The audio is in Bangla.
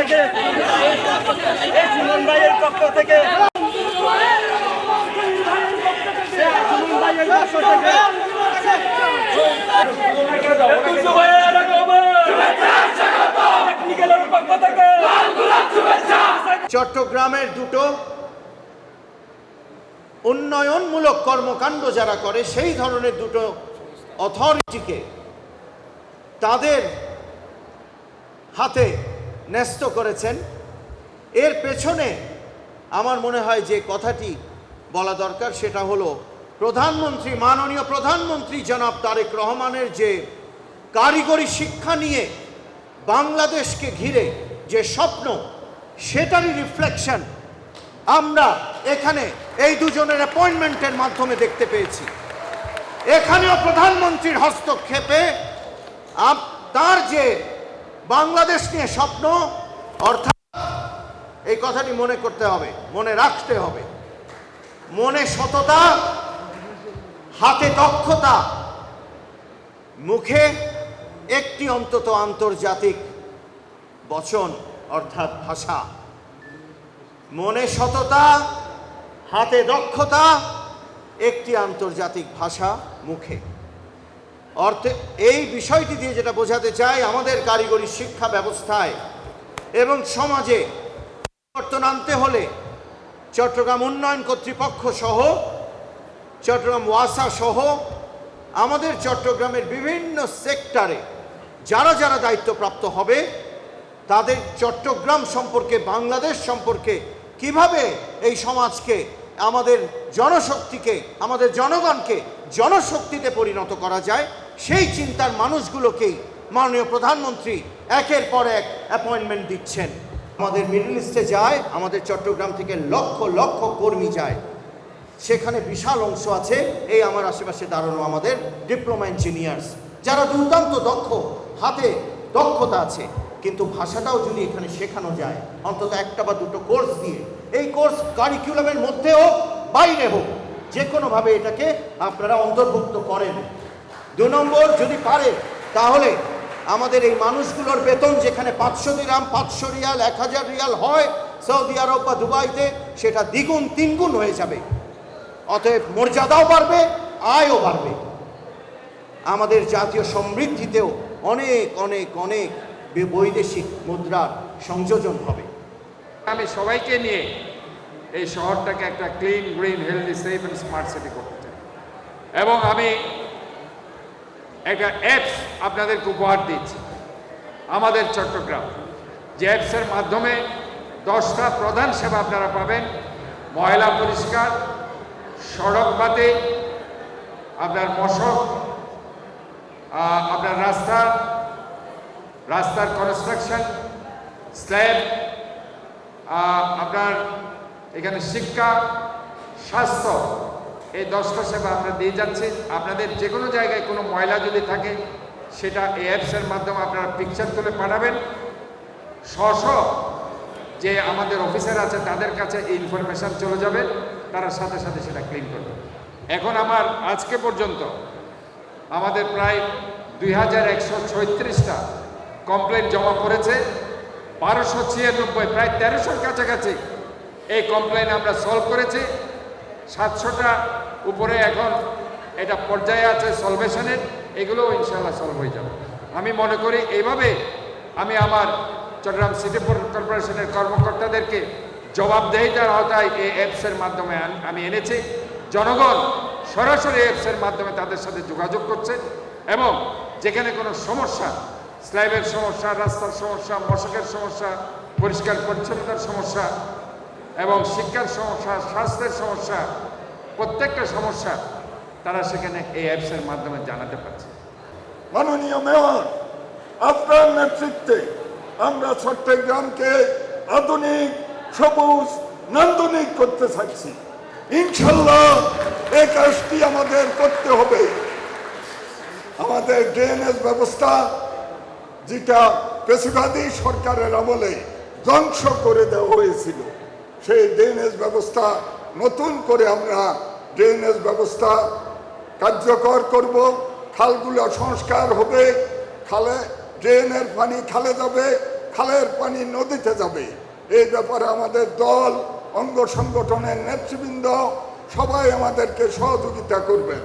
থেকে সুমন ভাইয়ের পক্ষ থেকে চট্টগ্রামের দুটো উন্নয়নমূলক কর্মকাণ্ড যারা করে সেই ধরনের দুটো অথরিটিকে তাদের হাতে ন্যস্ত করেছেন। এর পেছনে আমার মনে হয় যে কথাটি বলা দরকার সেটা হলো প্রধানমন্ত্রী, মাননীয় প্রধানমন্ত্রী জনাব তারেক রহমানের যে কারিগরি শিক্ষা নিয়ে বাংলাদেশকে ঘিরে যে স্বপ্ন, সেটারই রিফ্লেকশন আমরা এখানে এই দুজনের অ্যাপয়েন্টমেন্টের মাধ্যমে দেখতে পেয়েছি। এখানেও প্রধানমন্ত্রীর হস্তক্ষেপে তার যে বাংলাদেশ নিয়ে স্বপ্ন, অর্থাৎ এই কথাটি মনে করতে হবে, মনে রাখতে হবে, মনে সততা, হাতে দক্ষতা, মুখে একটি অন্তত আন্তর্জাতিক বচন অর্থাৎ ভাষা। মনে সততা, হাতে দক্ষতা, একটি আন্তর্জাতিক ভাষা মুখে। অর্থে এই বিষয়টি দিয়ে যেটা বোঝাতে চাই, আমাদের কারিগরি শিক্ষা ব্যবস্থায় এবং সমাজে পরিবর্তন আনতে হলে চট্টগ্রাম উন্নয়ন কর্তৃপক্ষ সহ, চট্টগ্রাম ওয়াসা সহ আমাদের চট্টগ্রামের বিভিন্ন সেক্টরে যারা যারা দায়িত্বপ্রাপ্ত হবে তাদের চট্টগ্রাম সম্পর্কে, বাংলাদেশ সম্পর্কে কিভাবে এই সমাজকে, আমাদের জনশক্তিকে, আমাদের জনগণকে জনশক্তিতে পরিণত করা যায়, সেই চিন্তার মানুষগুলোকেই মাননীয় প্রধানমন্ত্রী একের পর এক অ্যাপয়েন্টমেন্ট দিচ্ছেন। আমাদের মিডল ইস্টে যায়, আমাদের চট্টগ্রাম থেকে লক্ষ লক্ষ কর্মী যায়, সেখানে বিশাল অংশ আছে এই আমার আশেপাশে দাঁড়ানো আমাদের ডিপ্লোমা ইঞ্জিনিয়ার্স, যারা দুর্দান্ত দক্ষ, হাতে দক্ষতা আছে, কিন্তু ভাষাটাও যদি এখানে শেখানো যায় অন্তত একটা বা দুটো কোর্স দিয়ে, এই কোর্স কারিকুলামের মধ্যে হোক বাইরে হোক, যে কোনোভাবে এটাকে আপনারা অন্তর্ভুক্ত করেন। 2 নম্বর, যদি পারে তাহলে আমাদের এই মানুষগুলোর বেতন যেখানে 500 দিরহাম, 500 রিয়াল, 1000 রিয়াল হয় সৌদি আরব বা দুবাইতে, সেটা দ্বিগুণ তিনগুণ হয়ে যাবে। অতএব মর্যাদাও বাড়বে, আয়ও বাড়বে, আমাদের জাতীয় সমৃদ্ধিতেও অনেক অনেক অনেক বৈদেশিক মুদ্রার সংযোজন হবে। আমি সবাইকে নিয়ে এই শহরটাকে একটা clean, green, healthy, safe and smart city করতে চাই, এবং আমি একটা অ্যাপস আপনাদেরকে উপহার দিচ্ছি আমাদের চট্টগ্রাম, যে অ্যাপসের মাধ্যমে 10টা প্রধান সেবা আপনারা পাবেন: ময়লা পরিষ্কার, সড়ক বাতি, আপনার মশক, আপনার রাস্তার কনস্ট্রাকশন, স্ল্যাব, আপনার এখানে শিক্ষা, স্বাস্থ্য, এই 10টা সেবা আমরা দিয়ে যাচ্ছি। আপনাদের যে কোনো জায়গায় কোনো ময়লা যদি থাকে সেটা এই অ্যাপসের মাধ্যমে আপনারা পিকচার তুলে পাঠাবেন, স্ব যে আমাদের অফিসার আছে তাদের কাছে এই ইনফরমেশান চলে যাবে, তারা সাথে সাথে সেটা ক্লিন করবে। এখন আমার আজকে পর্যন্ত আমাদের প্রায় 2136টা কমপ্লেন জমা পড়েছে, 1296, প্রায় 1300-র কাছাকাছি এই কমপ্লেন আমরা সলভ করেছি। 700টা উপরে এখন এটা পর্যায়ে আছে সলভেশনের, এগুলোও ইনশাল্লাহ সলভ হয়ে যাবে। আমি মনে করি এইভাবে আমি আমার চট্টগ্রাম সিটি কর্পোরেশনের কর্মকর্তাদেরকে জবাবদেহিতার আওতায় এই অ্যাপসের মাধ্যমে আমি এনেছি। জনগণ সরাসরি অ্যাপসের মাধ্যমে তাদের সাথে যোগাযোগ করছে, এবং যেখানে কোনো সমস্যা, স্ল্যাবের সমস্যা, রাস্তার সমস্যা, মশকের সমস্যা, পরিষ্কার পরিচ্ছন্নতার সমস্যা, এবং শিক্ষার সমস্যা, স্বাস্থ্যের সমস্যা, প্রত্যেকটা সমস্যা তারা সেখানে এই অ্যাপসের মাধ্যমে জানাতে পারছে। মাননীয় মেয়র, আপনার নেতৃত্বে আমরা চট্টগ্রামকে আধুনিক, সবুজ, নান্দনিক করতে চাইছি। ইনশাল্লাহ এই কাজটি আমাদের করতে হবে। আমাদের ড্রেনেজ ব্যবস্থা, যেটা পেশিবাদী সরকারের আমলে ধ্বংস করে দেওয়া হয়েছিল, সেই ড্রেনেজ ব্যবস্থা নতুন করে আমরা ড্রেনেজ ব্যবস্থা কার্যকর করব। খালগুলো সংস্কার হবে, খালে ড্রেনের পানি খালে যাবে, খালের পানি নদীতে যাবে। এই ব্যাপারে আমাদের দল, অঙ্গ সংগঠনের নেতৃবৃন্দ সবাই আমাদেরকে সহযোগিতা করবেন।